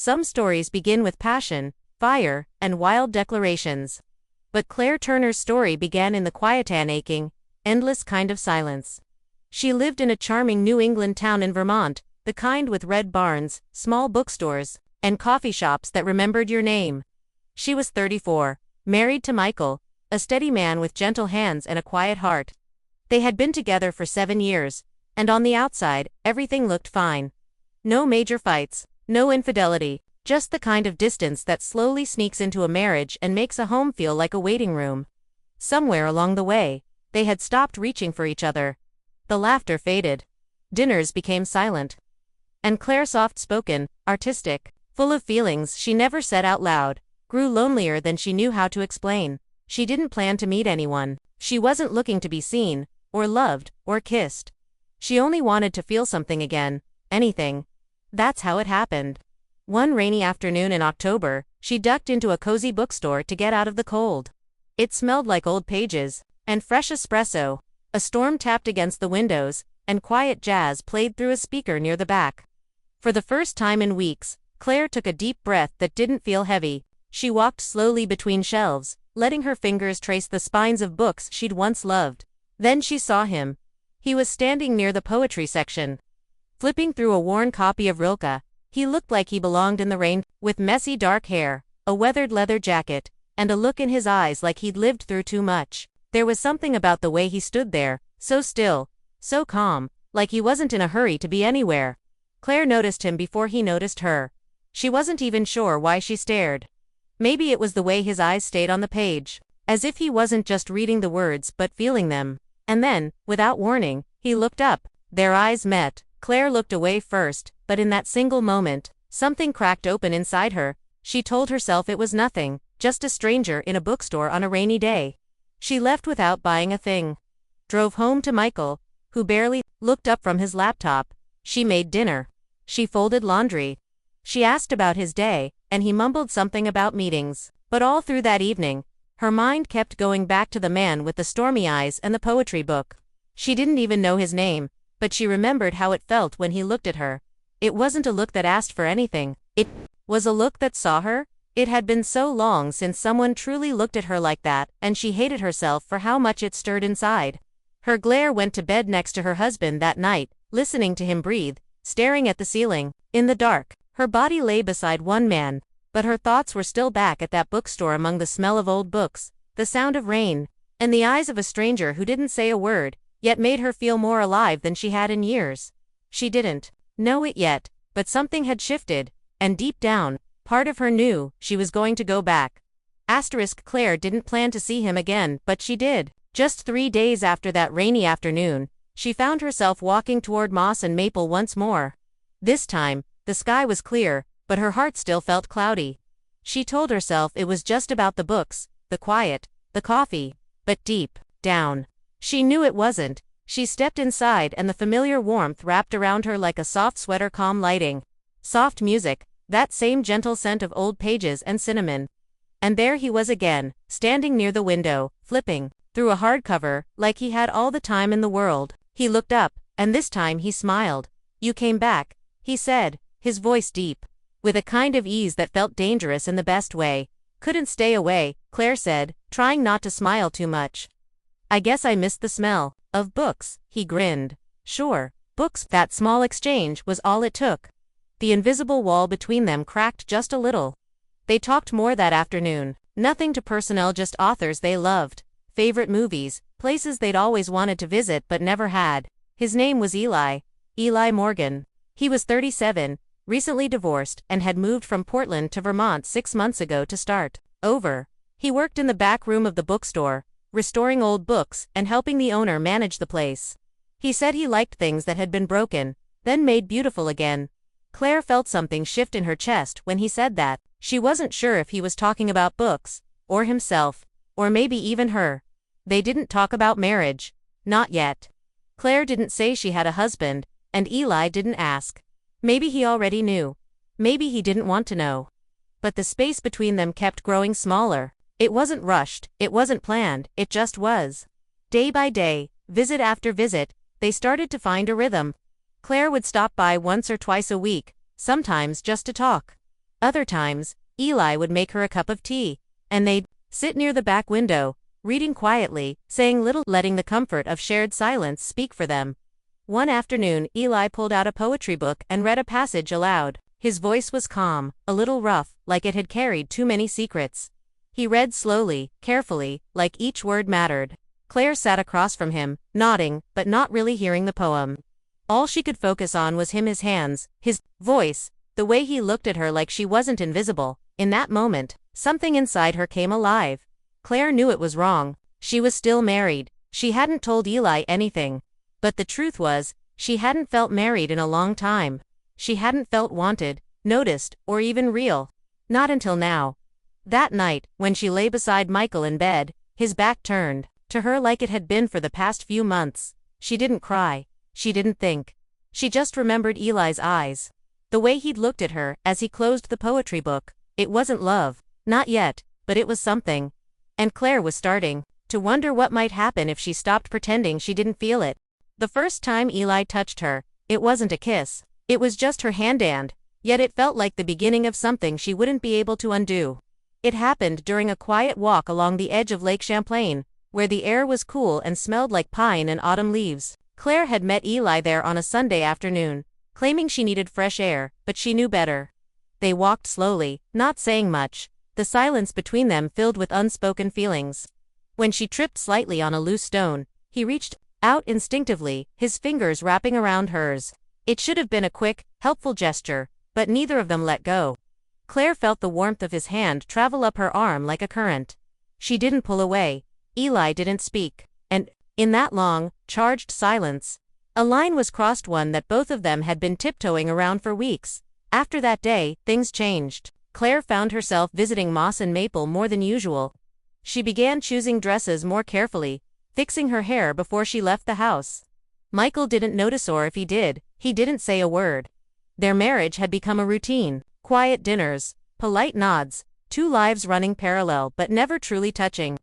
Some stories begin with passion, fire, and wild declarations. But Claire Turner's story began in the quiet aching, endless kind of silence. She lived in a charming New England town in Vermont, the kind with red barns, small bookstores, and coffee shops that remembered your name. She was 34, married to Michael, a steady man with gentle hands and a quiet heart. They had been together for 7 years, and on the outside, everything looked fine. No major fights, no infidelity, just the kind of distance that slowly sneaks into a marriage and makes a home feel like a waiting room. Somewhere along the way, they had stopped reaching for each other. The laughter faded. Dinners became silent. And Claire, soft-spoken, artistic, full of feelings she never said out loud, grew lonelier than she knew how to explain. She didn't plan to meet anyone. She wasn't looking to be seen, or loved, or kissed. She only wanted to feel something again, anything. That's how it happened. One rainy afternoon in October, she ducked into a cozy bookstore to get out of the cold. It smelled like old pages, and fresh espresso. A storm tapped against the windows, and quiet jazz played through a speaker near the back. For the first time in weeks, Claire took a deep breath that didn't feel heavy. She walked slowly between shelves, letting her fingers trace the spines of books she'd once loved. Then she saw him. He was standing near the poetry section. Flipping through a worn copy of Rilke, he looked like he belonged in the rain, with messy dark hair, a weathered leather jacket, and a look in his eyes like he'd lived through too much. There was something about the way he stood there, so still, so calm, like he wasn't in a hurry to be anywhere. Claire noticed him before he noticed her. She wasn't even sure why she stared. Maybe it was the way his eyes stayed on the page, as if he wasn't just reading the words but feeling them. And then, without warning, he looked up. Their eyes met. Claire looked away first, but in that single moment, something cracked open inside her. She told herself it was nothing, just a stranger in a bookstore on a rainy day. She left without buying a thing. Drove home to Michael, who barely looked up from his laptop. She made dinner. She folded laundry. She asked about his day, and he mumbled something about meetings. But all through that evening, her mind kept going back to the man with the stormy eyes and the poetry book. She didn't even know his name, but she remembered how it felt when he looked at her. It wasn't a look that asked for anything. It was a look that saw her. It had been so long since someone truly looked at her like that, and she hated herself for how much it stirred inside. Her glare went to bed next to her husband that night, listening to him breathe, staring at the ceiling. In the dark, her body lay beside one man, but her thoughts were still back at that bookstore among the smell of old books, the sound of rain, and the eyes of a stranger who didn't say a word, yet made her feel more alive than she had in years. She didn't know it yet, but something had shifted, and deep down, part of her knew she was going to go back. Claire didn't plan to see him again, but she did. Just 3 days after that rainy afternoon, she found herself walking toward Moss and Maple once more. This time, the sky was clear, but her heart still felt cloudy. She told herself it was just about the books, the quiet, the coffee, but deep down, she knew it wasn't. She stepped inside and the familiar warmth wrapped around her like a soft sweater, calm lighting, soft music, that same gentle scent of old pages and cinnamon. And there he was again, standing near the window, flipping through a hardcover, like he had all the time in the world. He looked up, and this time he smiled. "You came back," he said, his voice deep, with a kind of ease that felt dangerous in the best way. "Couldn't stay away," Claire said, trying not to smile too much. "I guess I missed the smell of books," he grinned. "Sure, books." That small exchange was all it took. The invisible wall between them cracked just a little. They talked more that afternoon. Nothing too personal, just authors they loved, favorite movies, places they'd always wanted to visit but never had. His name was Eli Morgan. He was 37, recently divorced, and had moved from Portland to Vermont 6 months ago to start over. He worked in the back room of the bookstore, restoring old books and helping the owner manage the place. He said he liked things that had been broken, then made beautiful again. Claire felt something shift in her chest when he said that. She wasn't sure if he was talking about books, or himself, or maybe even her. They didn't talk about marriage. Not yet. Claire didn't say she had a husband, and Eli didn't ask. Maybe he already knew. Maybe he didn't want to know. But the space between them kept growing smaller. It wasn't rushed, it wasn't planned, it just was. Day by day, visit after visit, they started to find a rhythm. Claire would stop by once or twice a week, sometimes just to talk. Other times, Eli would make her a cup of tea, and they'd sit near the back window, reading quietly, saying little, letting the comfort of shared silence speak for them. One afternoon, Eli pulled out a poetry book and read a passage aloud. His voice was calm, a little rough, like it had carried too many secrets. He read slowly, carefully, like each word mattered. Claire sat across from him, nodding, but not really hearing the poem. All she could focus on was him, his hands, his voice, the way he looked at her like she wasn't invisible. In that moment, something inside her came alive. Claire knew it was wrong. She was still married. She hadn't told Eli anything. But the truth was, she hadn't felt married in a long time. She hadn't felt wanted, noticed, or even real. Not until now. That night, when she lay beside Michael in bed, his back turned to her like it had been for the past few months. She didn't cry. She didn't think. She just remembered Eli's eyes. The way he'd looked at her as he closed the poetry book. It wasn't love. Not yet, but it was something. And Claire was starting to wonder what might happen if she stopped pretending she didn't feel it. The first time Eli touched her, it wasn't a kiss. It was just her hand, and yet it felt like the beginning of something she wouldn't be able to undo. It happened during a quiet walk along the edge of Lake Champlain, where the air was cool and smelled like pine and autumn leaves. Claire had met Eli there on a Sunday afternoon, claiming she needed fresh air, but she knew better. They walked slowly, not saying much, the silence between them filled with unspoken feelings. When she tripped slightly on a loose stone, he reached out instinctively, his fingers wrapping around hers. It should have been a quick, helpful gesture, but neither of them let go. Claire felt the warmth of his hand travel up her arm like a current. She didn't pull away. Eli didn't speak. And, in that long, charged silence, a line was crossed, one that both of them had been tiptoeing around for weeks. After that day, things changed. Claire found herself visiting Moss and Maple more than usual. She began choosing dresses more carefully, fixing her hair before she left the house. Michael didn't notice, or if he did, he didn't say a word. Their marriage had become a routine. Quiet dinners, polite nods, two lives running parallel but never truly touching.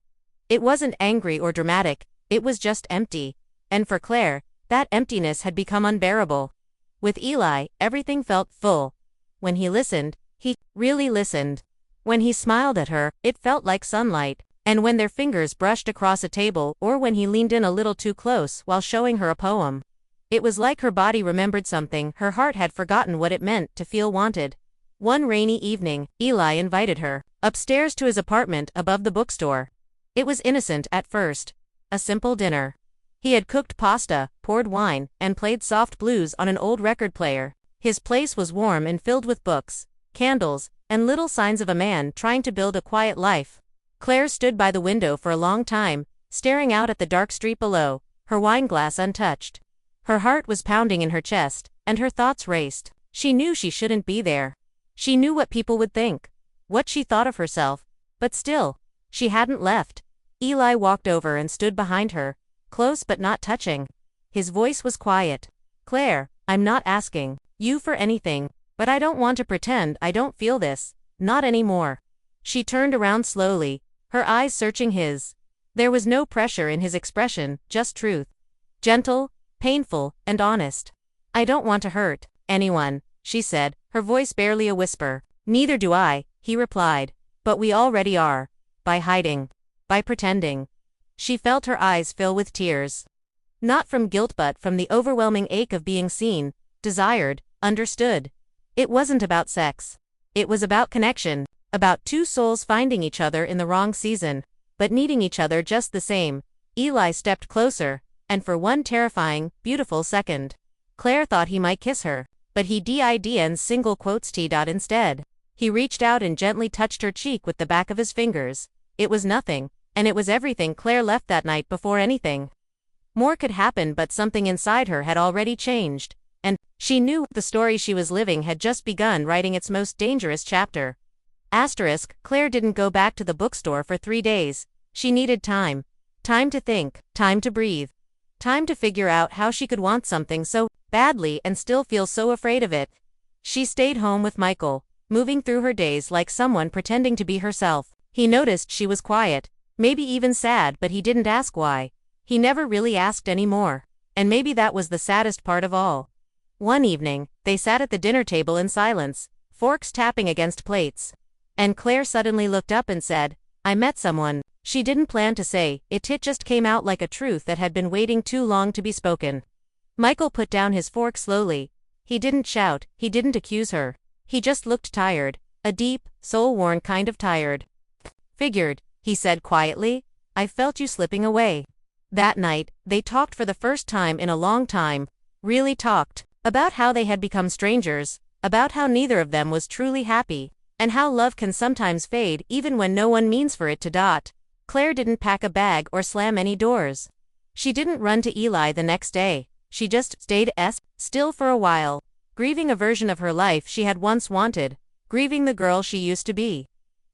It wasn't angry or dramatic, it was just empty. And for Claire, that emptiness had become unbearable. With Eli, everything felt full. When he listened, he really listened. When he smiled at her, it felt like sunlight. And when their fingers brushed across a table, or when he leaned in a little too close while showing her a poem, it was like her body remembered something. Her heart had forgotten what it meant to feel wanted. One rainy evening, Eli invited her upstairs to his apartment above the bookstore. It was innocent at first. A simple dinner. He had cooked pasta, poured wine, and played soft blues on an old record player. His place was warm and filled with books, candles, and little signs of a man trying to build a quiet life. Claire stood by the window for a long time, staring out at the dark street below, her wineglass untouched. Her heart was pounding in her chest, and her thoughts raced. She knew she shouldn't be there. She knew what people would think, what she thought of herself, but still, she hadn't left. Eli walked over and stood behind her, close but not touching. His voice was quiet. "Claire, I'm not asking you for anything, but I don't want to pretend I don't feel this, not anymore." She turned around slowly, her eyes searching his. There was no pressure in his expression, just truth. Gentle, painful, and honest. "I don't want to hurt anyone," she said, her voice barely a whisper. "Neither do I," he replied. "But we already are. By hiding. By pretending." She felt her eyes fill with tears. Not from guilt but from the overwhelming ache of being seen, desired, understood. It wasn't about sex. It was about connection, about two souls finding each other in the wrong season, but needing each other just the same. Eli stepped closer, and for one terrifying, beautiful second, Claire thought he might kiss her, but he did and single quotes t. instead. He reached out and gently touched her cheek with the back of his fingers. It was nothing, and it was everything Claire left that night before anything more could happen, but something inside her had already changed, and she knew the story she was living had just begun writing its most dangerous chapter. Claire didn't go back to the bookstore for 3 days. She needed time. Time to think, time to breathe. Time to figure out how she could want something so badly and still feel so afraid of it. She stayed home with Michael, moving through her days like someone pretending to be herself. He noticed she was quiet, maybe even sad, but he didn't ask why. He never really asked any more. And maybe that was the saddest part of all. One evening, they sat at the dinner table in silence, forks tapping against plates. And Claire suddenly looked up and said, "I met someone." She didn't plan to say it just came out like a truth that had been waiting too long to be spoken. Michael put down his fork slowly. He didn't shout, he didn't accuse her. He just looked tired, a deep, soul-worn kind of tired. "Figured," he said quietly. "I felt you slipping away." That night, they talked for the first time in a long time, really talked, about how they had become strangers, about how neither of them was truly happy, and how love can sometimes fade even when no one means for it to. Claire didn't pack a bag or slam any doors. She didn't run to Eli the next day. She just stayed still for a while, grieving a version of her life she had once wanted, grieving the girl she used to be.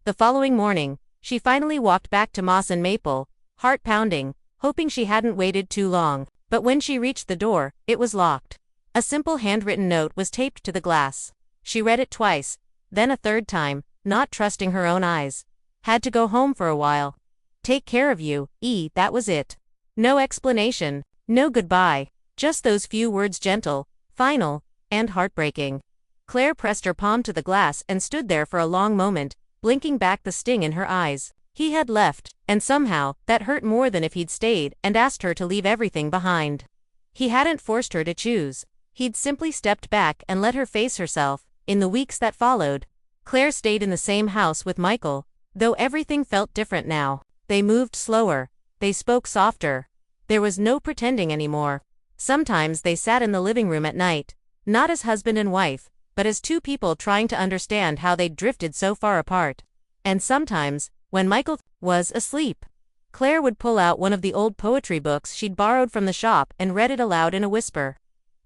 The following morning, she finally walked back to Moss and Maple, heart pounding, hoping she hadn't waited too long. But when she reached the door, it was locked. A simple handwritten note was taped to the glass. She read it twice, then a third time, not trusting her own eyes. "Had to go home for a while. Take care of you, E." That was it. No explanation, no goodbye, just those few words, gentle, final, and heartbreaking. Claire pressed her palm to the glass and stood there for a long moment, blinking back the sting in her eyes. He had left, and somehow, that hurt more than if he'd stayed and asked her to leave everything behind. He hadn't forced her to choose. He'd simply stepped back and let her face herself. In the weeks that followed, Claire stayed in the same house with Michael, though everything felt different now. They moved slower. They spoke softer. There was no pretending anymore. Sometimes they sat in the living room at night, not as husband and wife, but as two people trying to understand how they'd drifted so far apart. And sometimes, when Michael was asleep, Claire would pull out one of the old poetry books she'd borrowed from the shop and read it aloud in a whisper.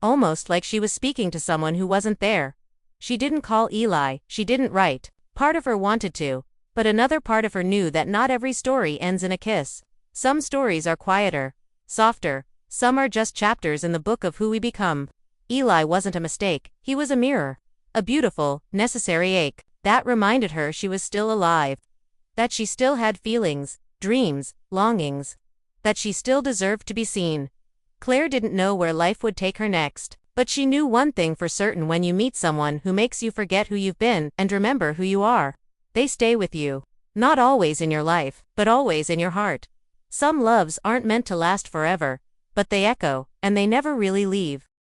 Almost like she was speaking to someone who wasn't there. She didn't call Eli, she didn't write. Part of her wanted to, but another part of her knew that not every story ends in a kiss. Some stories are quieter, softer, some are just chapters in the book of who we become. Eli wasn't a mistake, he was a mirror. A beautiful, necessary ache that reminded her she was still alive. That she still had feelings, dreams, longings. That she still deserved to be seen. Claire didn't know where life would take her next, but she knew one thing for certain: when you meet someone who makes you forget who you've been and remember who you are, they stay with you. Not always in your life, but always in your heart. Some loves aren't meant to last forever, but they echo, and they never really leave.